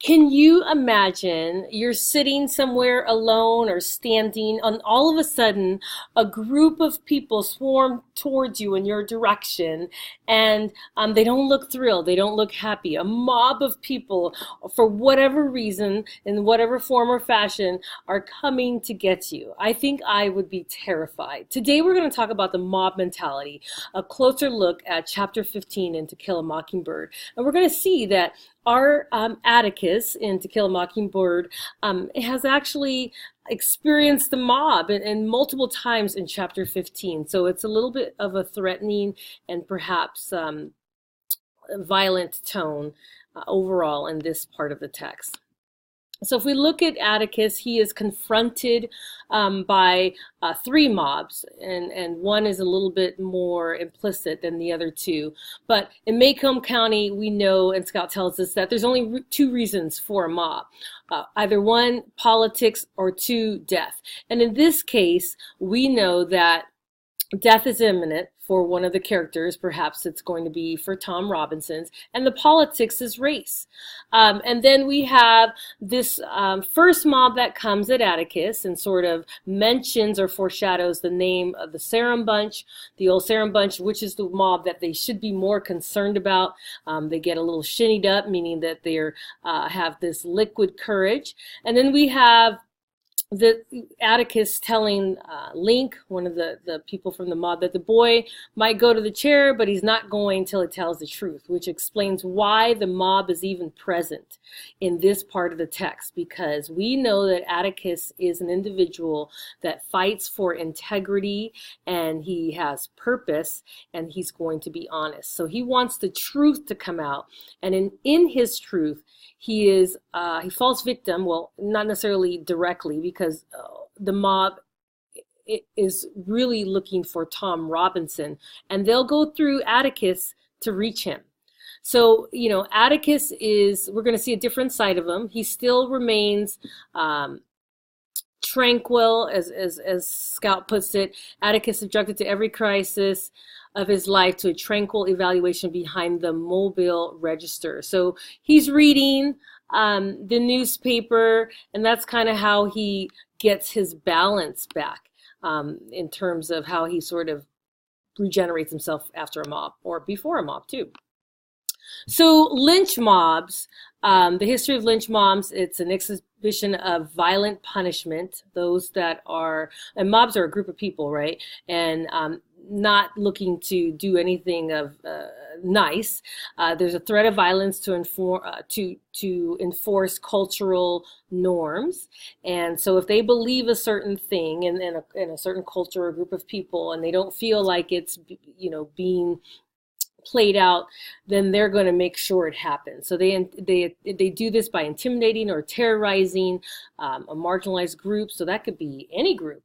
Can you imagine you're sitting somewhere alone or standing, and all of a sudden a group of people swarm towards you in your direction, and they don't look thrilled, they don't look happy. A mob of people, for whatever reason, in whatever form or fashion, are coming to get you. I think I would be terrified. Today we're going to talk about the mob mentality, a closer look at chapter 15 in To Kill a Mockingbird. And we're going to see that our Atticus in To Kill a Mockingbird has actually experienced the mob and multiple times in chapter 15. So it's a little bit of a threatening and perhaps violent tone overall in this part of the text. So if we look at Atticus, he is confronted by three mobs, and one is a little bit more implicit than the other two. But in Macomb County, we know, and Scout tells us, that there's only two reasons for a mob. Either one, politics, or two, death. And in this case, we know that death is imminent for one of the characters. Perhaps it's going to be for Tom Robinson's, and the politics is race. And then we have this first mob that comes at Atticus and sort of mentions or foreshadows the name of the Sarum bunch, the old Sarum bunch, which is the mob that they should be more concerned about. They get a little shinnied up, meaning that they have this liquid courage. And then we have the Atticus telling Link, one of the people from the mob, that the boy might go to the chair, but he's not going till it tells the truth, which explains why the mob is even present in this part of the text, because we know that Atticus is an individual that fights for integrity, and he has purpose, and he's going to be honest. So he wants the truth to come out, and in his truth, he falls victim, well, not necessarily directly, because the mob is really looking for Tom Robinson, and they'll go through Atticus to reach him. So, Atticus we're going to see a different side of him. He still remains tranquil, as Scout puts it. Atticus subjected to every crisis of his life to a tranquil evaluation behind the mobile register. So he's reading the newspaper, and that's kind of how he gets his balance back in terms of how he sort of regenerates himself after a mob, or before a mob too. So Lynch Mobs, the history of Lynch Mobs, it's an exhibition of violent punishment. Those that are, and mobs are a group of people, right? And not looking to do anything of nice. There's a threat of violence to enforce cultural norms. And so if they believe a certain thing in a certain culture or group of people, and they don't feel like it's being played out, then they're going to make sure it happens. So they do this by intimidating or terrorizing a marginalized group. So that could be any group,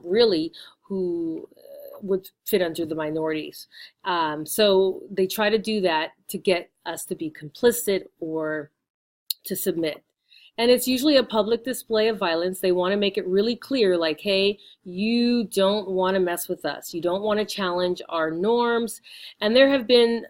really, who would fit under the minorities. So they try to do that to get us to be complicit or to submit. And it's usually a public display of violence. They want to make it really clear, like, hey, you don't want to mess with us. You don't want to challenge our norms. And there have been,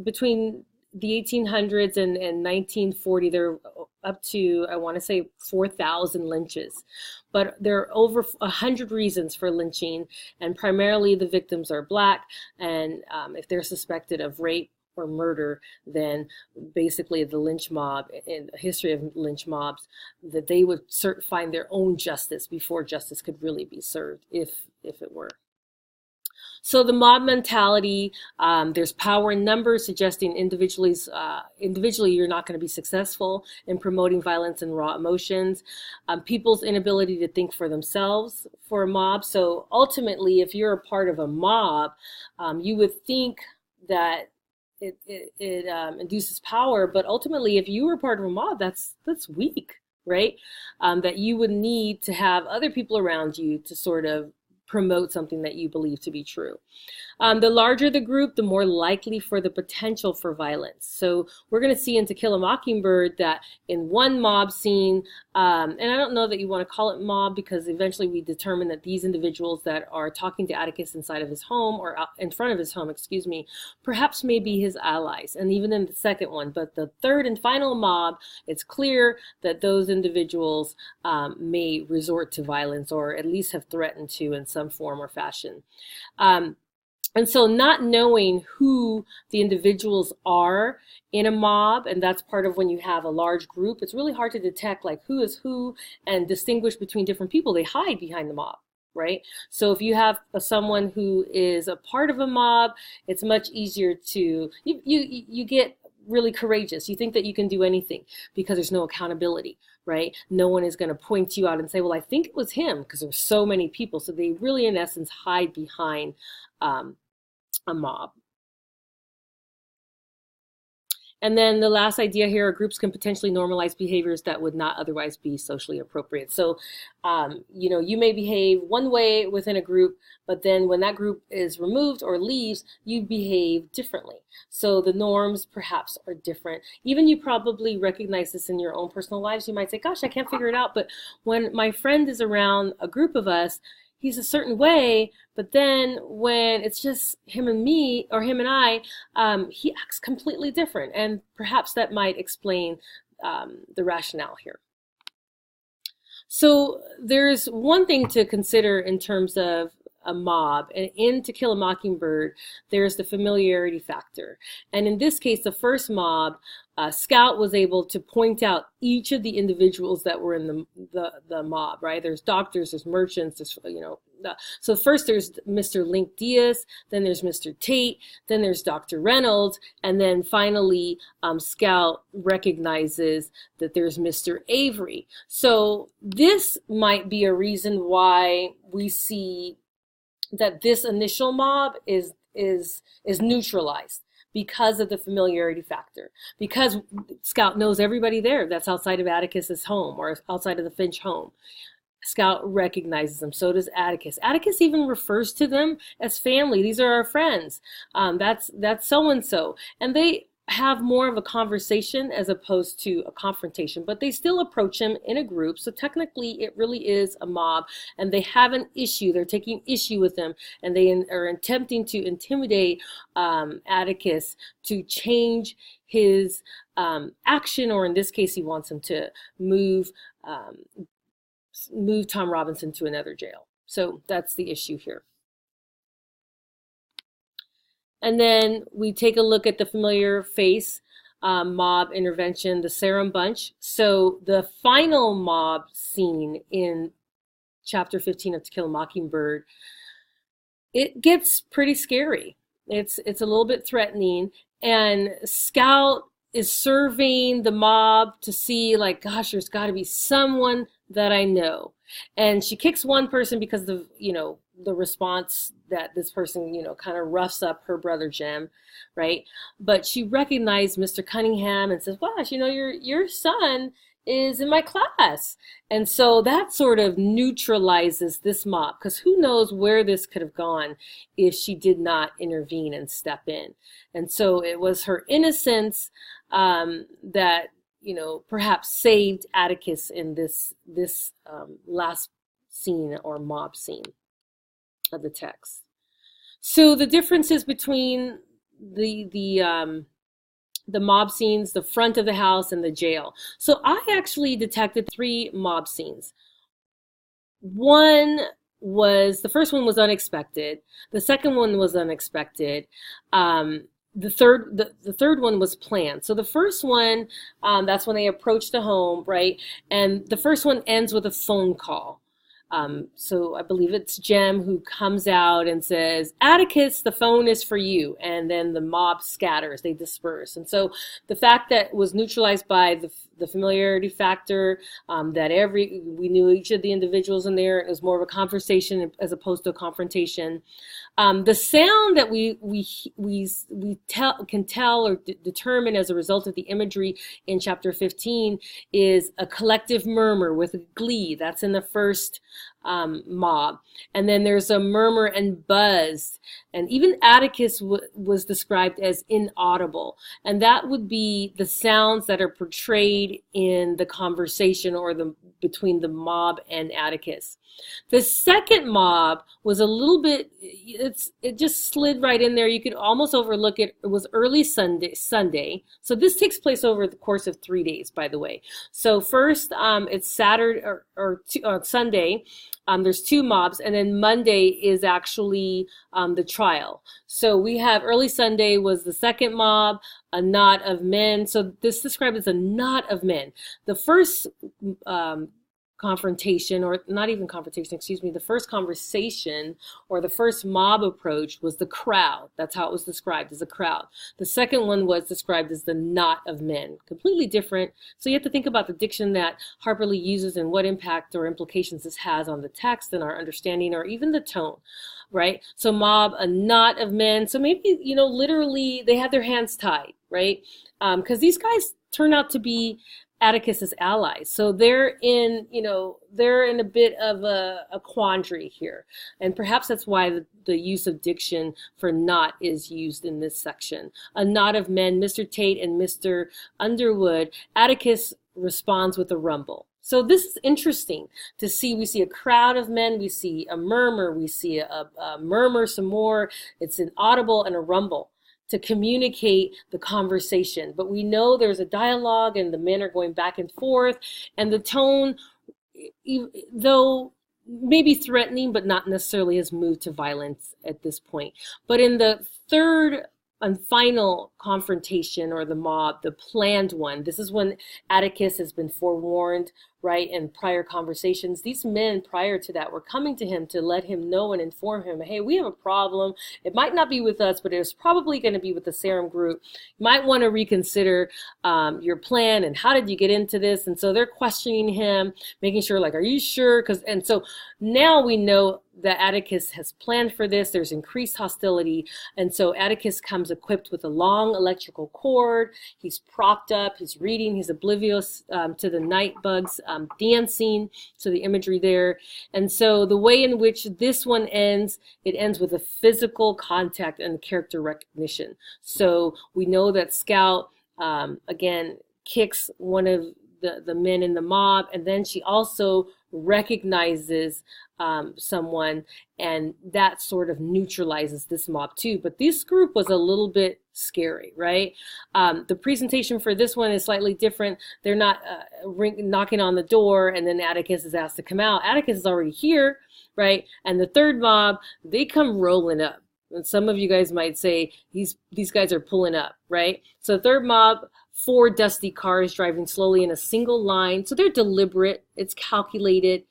between the 1800s and 1940, there are up to, I want to say, 4,000 lynches. But there are over 100 reasons for lynching, and primarily the victims are Black. And if they're suspected of rape or murder, then basically the lynch mob, in the history of lynch mobs, that they would find their own justice before justice could really be served, if it were. So the mob mentality, there's power in numbers, suggesting individually you're not going to be successful in promoting violence and raw emotions. People's inability to think for themselves for a mob. So ultimately, if you're a part of a mob, you would think that it induces power, but ultimately, if you were part of a mob, that's weak, right? That you would need to have other people around you to sort of promote something that you believe to be true. The larger the group, the more likely for the potential for violence. So we're going to see in To Kill a Mockingbird that in one mob scene, and I don't know that you want to call it mob because eventually we determine that these individuals that are talking to Atticus inside of his home or out in front of his home, excuse me, perhaps may be his allies. And even in the second one, but the third and final mob, it's clear that those individuals may resort to violence or at least have threatened to in some form or fashion. And so not knowing who the individuals are in a mob, and that's part of when you have a large group, it's really hard to detect like who is who and distinguish between different people. They hide behind the mob, right? So if you have someone who is a part of a mob, it's much easier to, you get really courageous. You think that you can do anything because there's no accountability, right? No one is going to point you out and say, well, I think it was him, because there's so many people. So they really, in essence, hide behind a mob. And then the last idea here, groups can potentially normalize behaviors that would not otherwise be socially appropriate. So, you may behave one way within a group, but then when that group is removed or leaves, you behave differently. So the norms perhaps are different. Even you probably recognize this in your own personal lives. You might say, gosh, I can't figure it out. But when my friend is around a group of us, he's a certain way, but then when it's just him and me or him and I, he acts completely different. And perhaps that might explain the rationale here. So there's one thing to consider in terms of a mob, and in To Kill a Mockingbird, there's the familiarity factor. And in this case, the first mob, Scout was able to point out each of the individuals that were in the mob, right? There's doctors, there's merchants, there's, so first there's Mr. Link Diaz, then there's Mr. Tate, then there's Dr. Reynolds, and then finally Scout recognizes that there's Mr. Avery. So this might be a reason why we see that this initial mob is neutralized because of the familiarity factor, because Scout knows everybody there that's outside of Atticus's home or outside of the Finch home. Scout recognizes them. So does Atticus. Atticus even refers to them as family. These are our friends. That's so-and-so. And they have more of a conversation as opposed to a confrontation, but they still approach him in a group. So technically it really is a mob, and they have an issue. They're taking issue with him, and they are attempting to intimidate Atticus to change his action, or in this case, he wants him to move Tom Robinson to another jail. So that's the issue here. And then we take a look at the familiar face mob intervention, the Sarum bunch. So the final mob scene in chapter 15 of To Kill a Mockingbird, it gets pretty scary. It's a little bit threatening, and Scout is serving the mob to see, like, gosh, there's got to be someone that I know. And she kicks one person because of, the response that this person, kind of roughs up her brother Jem, right? But she recognized Mr. Cunningham and says, gosh, your son is in my class. And so that sort of neutralizes this mob, because who knows where this could have gone if she did not intervene and step in. And so it was her innocence that, perhaps saved Atticus in this last scene or mob scene of the text. So the differences between the mob scenes, the front of the house, and the jail. So I actually detected 3 mob scenes. The first one was unexpected. The second one was unexpected. The third one was planned. So the first one, that's when they approach the home, right? And the first one ends with a phone call. So I believe it's Jem who comes out and says, Atticus, the phone is for you. And then the mob scatters, they disperse. And so the fact that it was neutralized by the familiarity factor, that we knew each of the individuals in there, it was more of a conversation as opposed to a confrontation. The sound that we can tell or determine as a result of the imagery in chapter 15 is a collective murmur with glee. That's in the first mob. And then there's a murmur and buzz. And even Atticus was described as inaudible. And that would be the sounds that are portrayed in the conversation or between the mob and Atticus. The second mob was a little bit, it just slid right in there. You could almost overlook it. It was early Sunday. So this takes place over the course of 3 days, by the way. So first, it's Saturday or Sunday. There's two mobs, and then Monday is actually the trial. So we have early Sunday was the second mob, a knot of men. So this is described as a knot of men. The first confrontation, or not even confrontation, excuse me, the first conversation or the first mob approach was the crowd. That's how it was described, as a crowd. The second one was described as the knot of men. Completely different. So you have to think about the diction that Harper Lee uses and what impact or implications this has on the text and our understanding, or even the tone, right? So mob, a knot of men. So maybe, you know, literally they had their hands tied, right? Because these guys turn out to be Atticus's allies. So they're in a bit of a quandary here. And perhaps that's why the use of diction for knot is used in this section. A knot of men, Mr. Tate and Mr. Underwood. Atticus responds with a rumble. So this is interesting to see. We see a crowd of men, we see a murmur, we see a murmur some more. It's an audible and a rumble to communicate the conversation. But we know there's a dialogue and the men are going back and forth, and the tone, though maybe threatening, but not necessarily has moved to violence at this point. But in the third and final confrontation, or the mob, the planned one, this is when Atticus has been forewarned, right, in prior conversations. These men prior to that were coming to him to let him know and inform him, hey, we have a problem. It might not be with us, but it's probably going to be with the Sarum group. You might want to reconsider your plan, and how did you get into this? And so they're questioning him, making sure, like, are you sure? And so now we know that Atticus has planned for this. There's increased hostility. And so Atticus comes equipped with a long electrical cord. He's propped up, he's reading, he's oblivious to the night bugs dancing, so the imagery there. And so the way in which this one ends, it ends with a physical contact and character recognition. So we know that Scout, again, kicks one of the men in the mob, and then she also recognizes someone, and that sort of neutralizes this mob too. But this group was a little bit scary, right? The presentation for this one is slightly different. They're not knocking on the door and then Atticus is asked to come out. Atticus is already here, right? And the third mob, they come rolling up. And some of you guys might say these guys are pulling up, right? So the third mob, 4 dusty cars driving slowly in a single line. So they're deliberate. It's calculated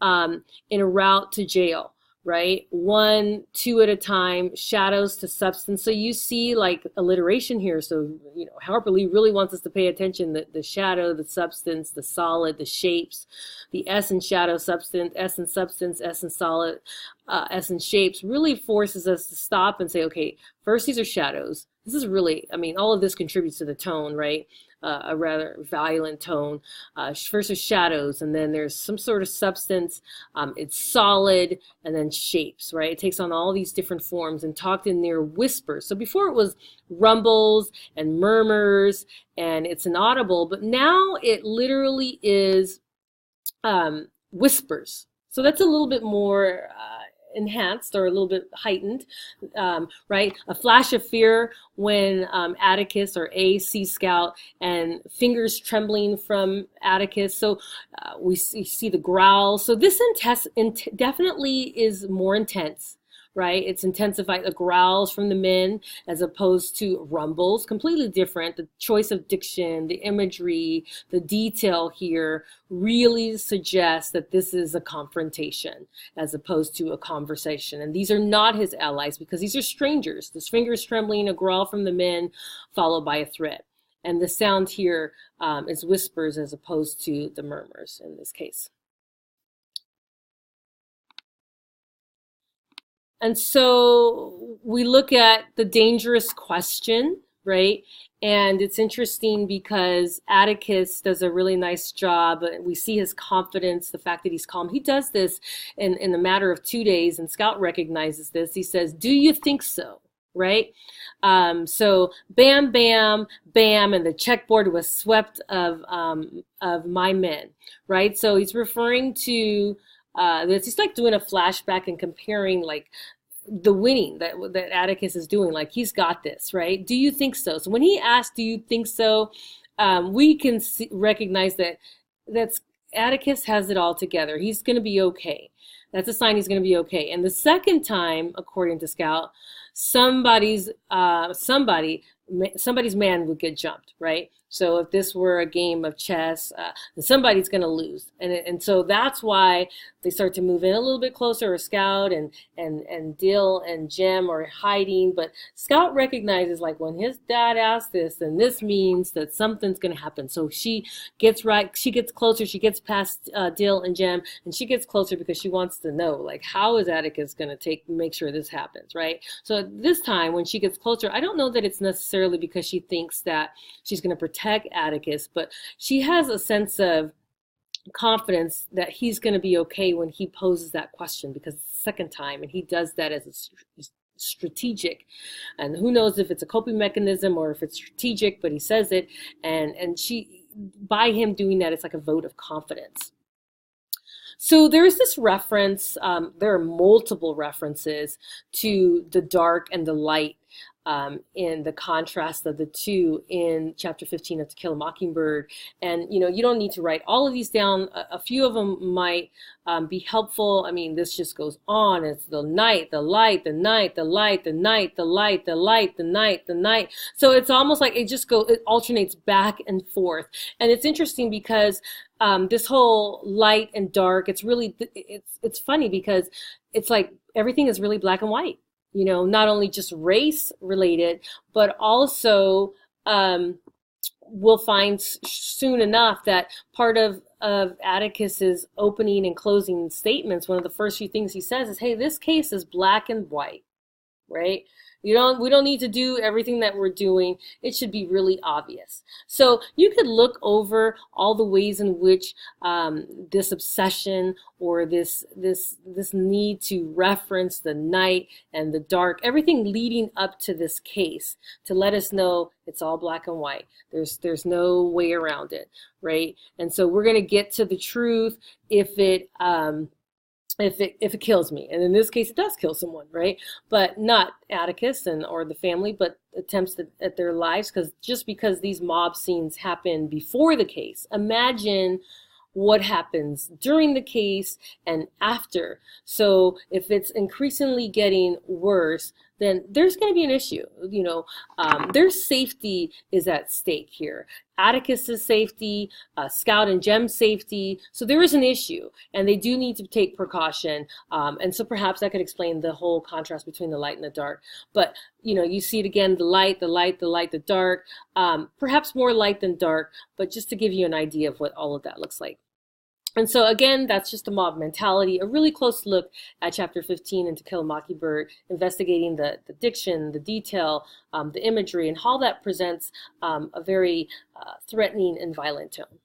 in a route to jail, right? 1, 2 at a time, shadows to substance. So you see like alliteration here. So, you know, Harper Lee really wants us to pay attention. The shadow, the substance, the solid, the shapes, the S and shadow, substance, S and substance, S and solid, S and shapes really forces us to stop and say, okay, first these are shadows. This is really, I mean, all of this contributes to the tone, right? A rather violent tone. First is shadows, and then there's some sort of substance. It's solid, and then shapes, right? It takes on all these different forms and talked in near whispers. So before it was rumbles and murmurs, and it's inaudible, but now it literally is whispers. So that's a little bit more enhanced or a little bit heightened, right? A flash of fear when Atticus or A sees Scout, and fingers trembling from Atticus. So we see the growl. So this definitely is more intense, right? It's intensified, the growls from the men as opposed to rumbles, completely different. The choice of diction, the imagery, the detail here really suggests that this is a confrontation as opposed to a conversation. And these are not his allies because these are strangers. There's fingers trembling, a growl from the men, followed by a threat. And the sound here is whispers as opposed to the murmurs in this case. And so we look at the dangerous question, right? And it's interesting because Atticus does a really nice job. We see his confidence, the fact that he's calm. He does this in a matter of 2 days, and Scout recognizes this. He says, "Do you think so?" Right? So bam, bam, bam, and the checkboard was swept of my men, right? So he's referring to this. He's like doing a flashback and comparing like the winning that Atticus is doing. Like he's got this, right? Do you think so? So when he asks, "Do you think so?" We can recognize that's Atticus has it all together. He's going to be okay. That's a sign he's going to be okay. And the second time, according to Scout, somebody's man would get jumped, right? So if this were a game of chess, then somebody's going to lose, and so that's why they start to move in a little bit closer. Or Scout and Dill and Jem are hiding, but Scout recognizes like when his dad asked this, then this means that something's going to happen. So she gets closer, she gets past Dill and Jem, and she gets closer because she wants to know like how is Atticus going to make sure this happens, right? So this time when she gets closer, I don't know that it's necessarily because she thinks that she's going to protect Atticus, but she has a sense of confidence that he's going to be okay when he poses that question, because it's the second time, and he does that as a strategic, and who knows if it's a coping mechanism or if it's strategic, but he says it, and she, by him doing that, it's like a vote of confidence. So there's this reference, there are multiple references to the dark and the light in the contrast of the two in chapter 15 of To Kill a Mockingbird. And, you don't need to write all of these down. A few of them might be helpful. I mean, this just goes on. It's the night, the light, the night, the light, the night, the light, the light, the night, the night. So it's almost like it alternates back and forth. And it's interesting because this whole light and dark, it's funny because it's like everything is really black and white. Not only just race related, but also we'll find soon enough that part of Atticus's opening and closing statements, one of the first few things he says is, "Hey, this case is black and white," right? We don't need to do everything that we're doing. It should be really obvious. So you could look over all the ways in which this obsession or this need to reference the night and the dark, everything leading up to this case, to let us know it's all black and white. There's no way around it, right? And so we're going to get to the truth if it kills me. And in this case, it does kill someone, right? But not Atticus or the family, but attempts at their lives, because these mob scenes happen before the case. Imagine what happens during the case and after. So if it's increasingly getting worse, then there's going to be an issue. Their safety is at stake here. Atticus's safety, Scout and Jem's safety. So there is an issue, and they do need to take precaution. And so perhaps that could explain the whole contrast between the light and the dark. But you see it again: the light, the light, the light, the dark. Perhaps more light than dark, but just to give you an idea of what all of that looks like. And so again, that's just a mob mentality, a really close look at chapter 15 in To Kill a Mockingbird, investigating the diction, the detail, the imagery, and how that presents a very threatening and violent tone.